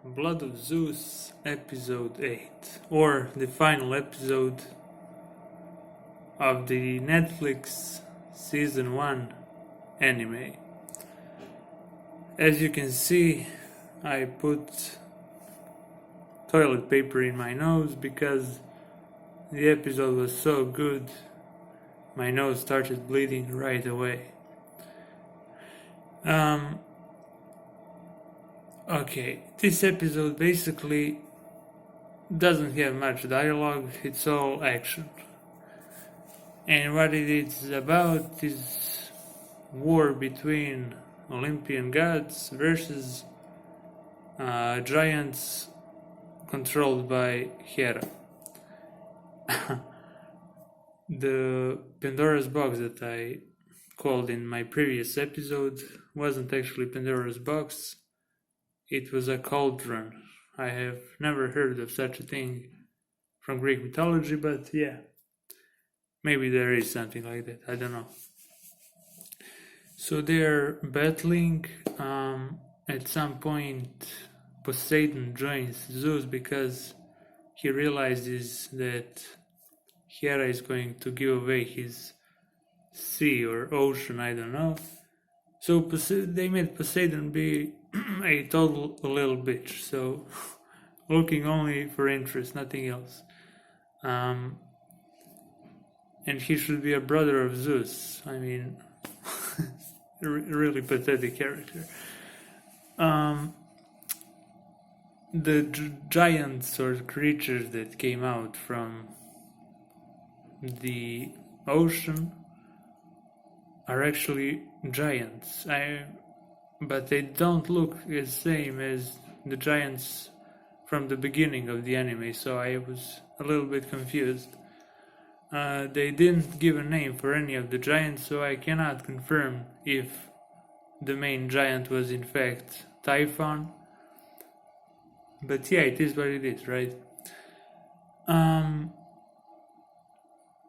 Blood of Zeus, episode 8, or the final episode of the Netflix season 1 anime. As you can see, I put toilet paper in my nose because the episode was so good, my nose started bleeding right away. Okay, this episode basically doesn't have much dialogue, it's all action. And what it is about is war between Olympian gods versus giants controlled by Hera. The Pandora's box that I called in my previous episode wasn't actually Pandora's box. It was a cauldron. I have never heard of such a thing from Greek mythology, but yeah, maybe there is something like that, I don't know. So they're battling. At some point, Poseidon joins Zeus because he realizes that Hera is going to give away his sea or ocean, I don't know. So they made Poseidon be a total little bitch, so looking only for interest, nothing else. And he should be a brother of Zeus. I mean, really pathetic character. The giants or creatures that came out from the ocean are actually giants. But they don't look the same as the giants from the beginning of the anime, so I was a little bit confused. They didn't give a name for any of the giants, so I cannot confirm if the main giant was in fact Typhon. But yeah, it is what it is, right?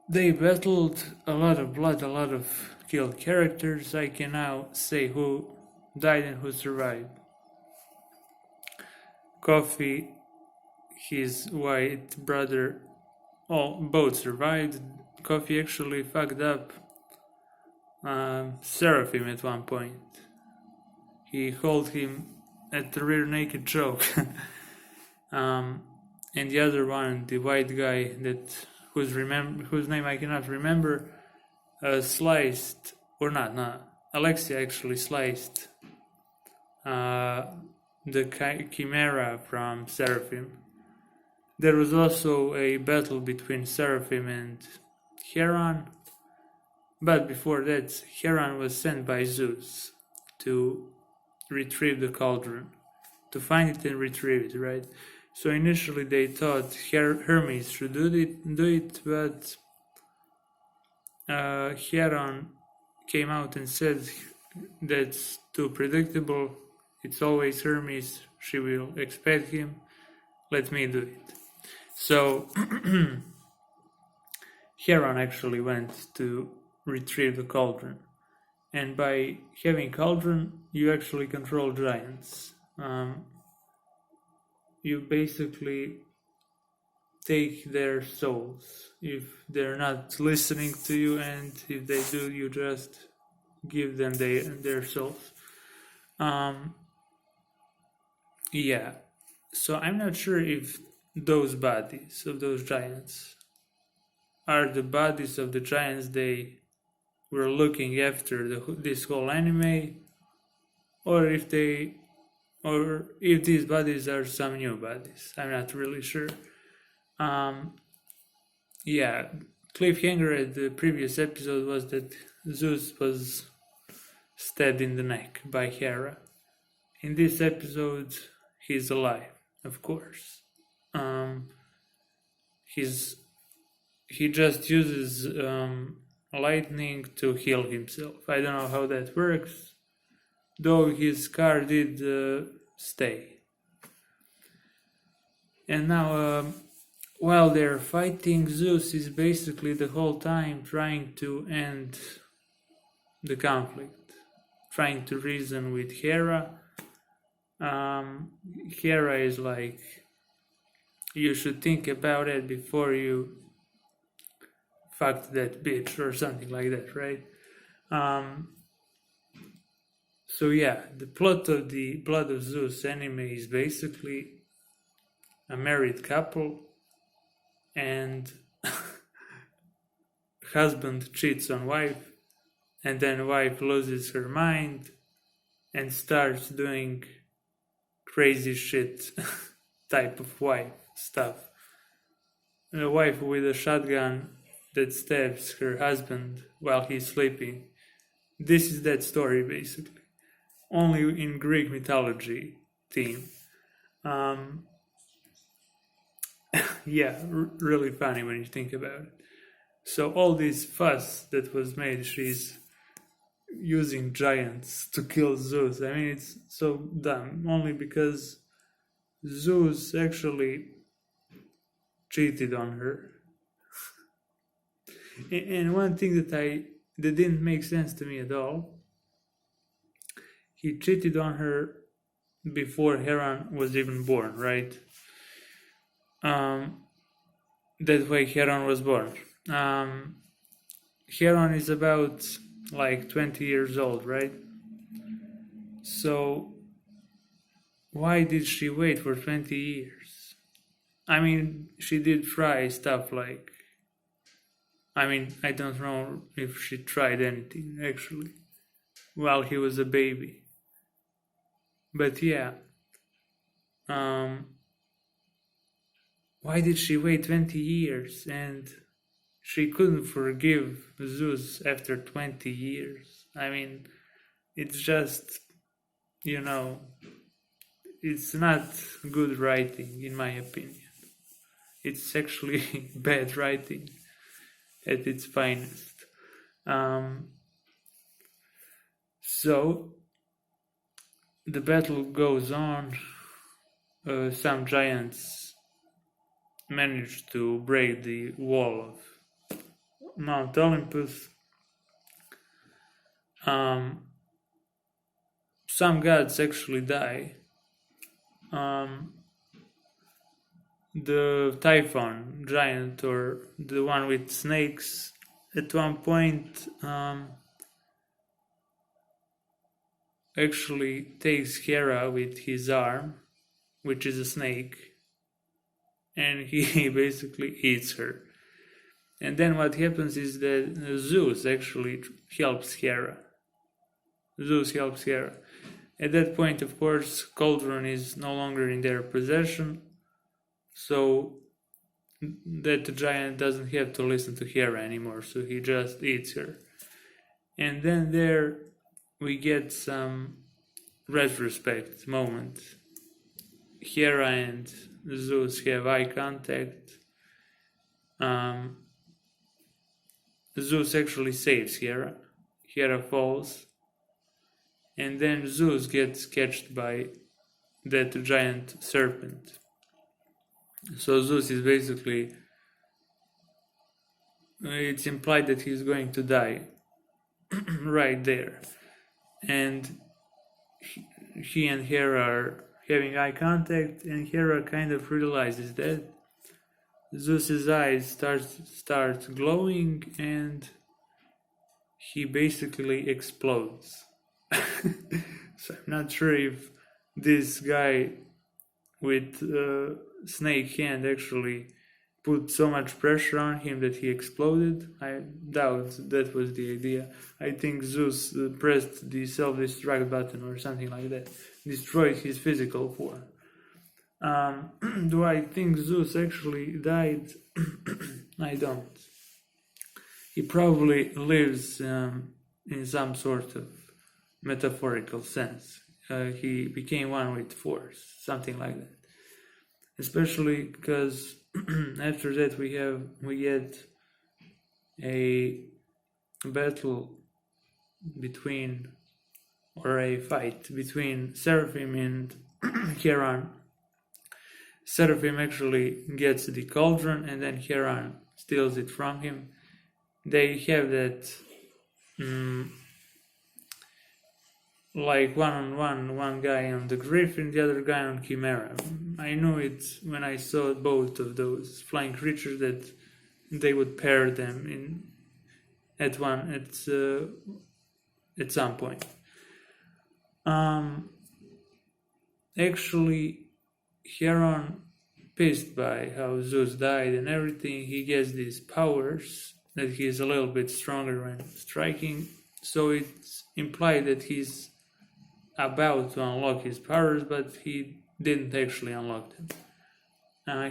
They battled, a lot of blood, a lot of killed characters. I can now say who died and who survived. Coffee, his white brother, both survived. Coffee actually fucked up Seraphim at one point. He held him at the rear naked choke. And the other one, the white guy whose name I cannot remember, sliced, or not, Alexia actually sliced the Chimera from Seraphim. There was also a battle between Seraphim and Heron, but before that, Heron was sent by Zeus to retrieve the cauldron, to find it and retrieve it, right? So initially they thought Hermes should do it, but Heron came out and said that's too predictable. It's always Hermes. She will expect him. Let me do it. So Heron actually went to retrieve the cauldron. And by having cauldron, you actually control giants. You basically take their souls if they're not listening to you, and if they do, you just give them their souls. Yeah, so I'm not sure if those bodies of those giants are the bodies of the giants they were looking after this whole anime, or if these bodies are some new bodies. I'm not really sure. Yeah, cliffhanger at the previous episode was that Zeus was stabbed in the neck by Hera. In this episode, he's alive, of course. He just uses lightning to heal himself. I don't know how that works, though his scar did stay. And now, while they're fighting, Zeus is basically the whole time trying to end the conflict, trying to reason with Hera, Hera is like, you should think about it before you fucked that bitch or something like that, right? So yeah, the plot of the Blood of Zeus anime is basically a married couple and husband cheats on wife, and then wife loses her mind and starts doing crazy shit type of wife stuff. A wife with a shotgun that stabs her husband while he's sleeping. This is that story basically, only in Greek mythology theme. Yeah, really funny when you think about it. So all this fuss that was made, she's using giants to kill Zeus. I mean, it's so dumb, only because Zeus actually cheated on her. And one thing that didn't make sense to me at all, he cheated on her before Heron was even born, right? That way Heron was born. Heron is about like 20 years old, right? So why did she wait for 20 years? I mean, she did try stuff like, I mean, I don't know if she tried anything actually while he was a baby. But yeah, why did she wait 20 years? And she couldn't forgive Zeus after 20 years. I mean, it's just, it's not good writing, in my opinion. It's actually bad writing at its finest. So, the battle goes on. Some giants manage to break the wall of Mount Olympus. Some gods actually die. The Typhon giant, or the one with snakes, at one point actually takes Hera with his arm, which is a snake, and he basically eats her. And then what happens is that Zeus actually helps Hera. At that point, of course, Cauldron is no longer in their possession, so that giant doesn't have to listen to Hera anymore, so he just eats her. And then there we get some retrospect moment. Hera and Zeus have eye contact. Zeus actually saves Hera. Hera falls. And then Zeus gets catched by that giant serpent. So Zeus is basically, it's implied that he's going to die right there. And he and Hera are having eye contact, and Hera kind of realizes that Zeus's eyes start glowing, and he basically explodes. So I'm not sure if this guy with snake hand actually put so much pressure on him that he exploded. I doubt that was the idea. I think Zeus pressed the self-destruct button or something like that, destroyed his physical form. Do I think Zeus actually died? I don't. He probably lives in some sort of metaphorical sense. He became one with force, something like that. Especially because after that we get a battle between, or a fight between Seraphim and Heron. Seraphim actually gets the cauldron, and then Heron steals it from him. They have that like one guy on the Griffin, the other guy on Chimera. I knew it when I saw both of those flying creatures that they would pair them in at some point. Actually, Heron, pissed by how Zeus died and everything, he gets these powers that he's a little bit stronger when striking. So it's implied that he's about to unlock his powers, but he didn't actually unlock them.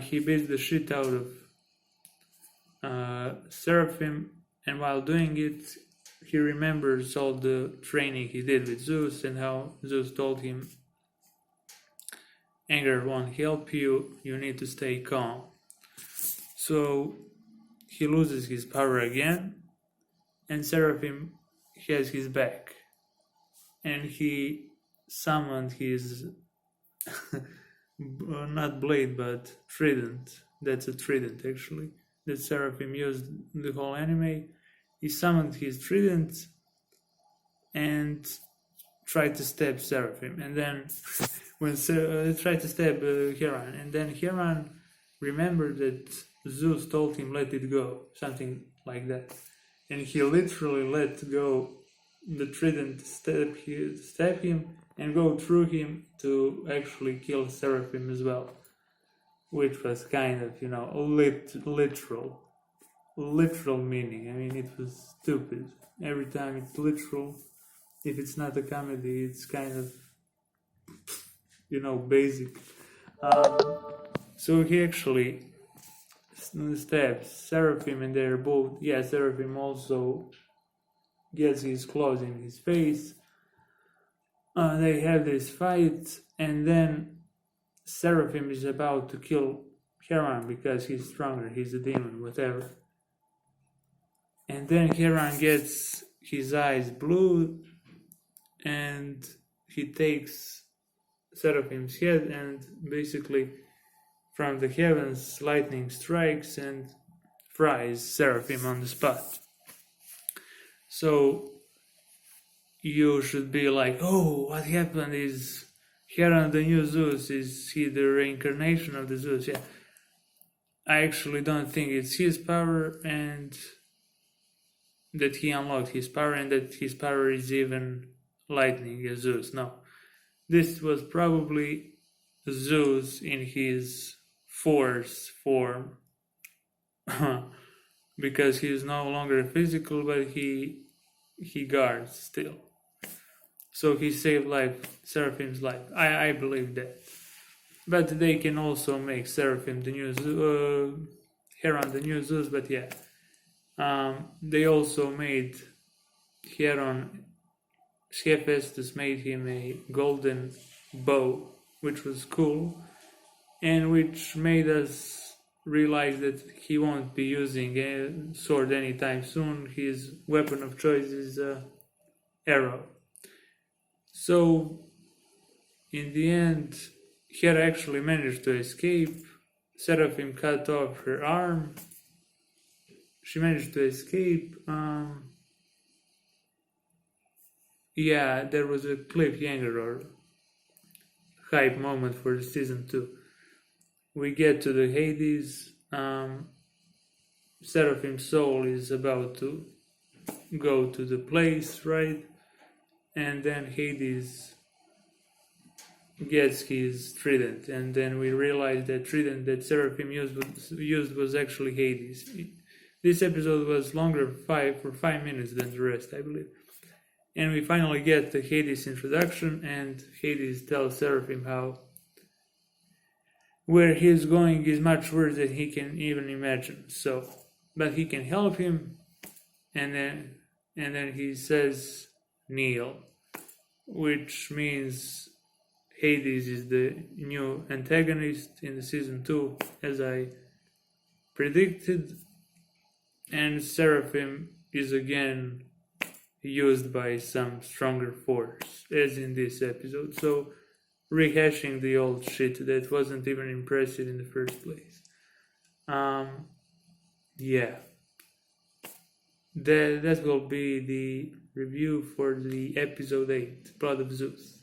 He beats the shit out of Seraphim, and while doing it, he remembers all the training he did with Zeus and how Zeus told him, anger won't help you, you need to stay calm. So he loses his power again, and Seraphim has his back. And he summoned his, not blade, but trident. That's a trident, actually, that Seraphim used the whole anime. He summoned his trident and tried to stab Seraphim. And then when tried to stab Heron, and then Heron remembered that Zeus told him let it go, something like that, and he literally let go the trident, stab him and go through him to actually kill Seraphim as well, which was kind of, literal meaning. I mean, it was stupid. Every time it's literal, if it's not a comedy, it's kind of, basic. So he actually stabs Seraphim, and they're both, Seraphim also gets his claws in his face. They have this fight, and then Seraphim is about to kill Heron because he's stronger, he's a demon, whatever. And then Heron gets his eyes blue, and he takes Seraphim's head, and basically from the heavens lightning strikes and fries Seraphim on the spot. So you should be like, oh, what happened? Is Heron the new Zeus? Is he the reincarnation of the Zeus? Yeah. I actually don't think it's his power, and that he unlocked his power, and that his power is even lightning as Zeus. No. This was probably Zeus in his force form. Because he is no longer physical, but he guards still. So he saved Seraphim's life. I believe that. But they can also make Seraphim the new Heron the new Zeus, but yeah. They also made Heron, Hephaestus made him a golden bow, which was cool, and which made us realize that he won't be using a sword anytime soon. His weapon of choice is an arrow. So, in the end, Hera actually managed to escape. Seraphim cut off her arm. She managed to escape. There was a cliffhanger or hype moment for season 2. We get to the Hades. Seraphim's soul is about to go to the place, right? And then Hades gets his trident, and then we realize that trident that Seraphim used was actually Hades. This episode was longer for 5 minutes than the rest, I believe. And we finally get the Hades introduction, and Hades tells Seraphim how where he's going is much worse than he can even imagine. So, but he can help him, and then he says kneel, which means Hades is the new antagonist in the season 2, as I predicted, and Seraphim is again used by some stronger force, as in this episode. So, rehashing the old shit that wasn't even impressive in the first place. That will be the review for the episode 8, Blood of Zeus.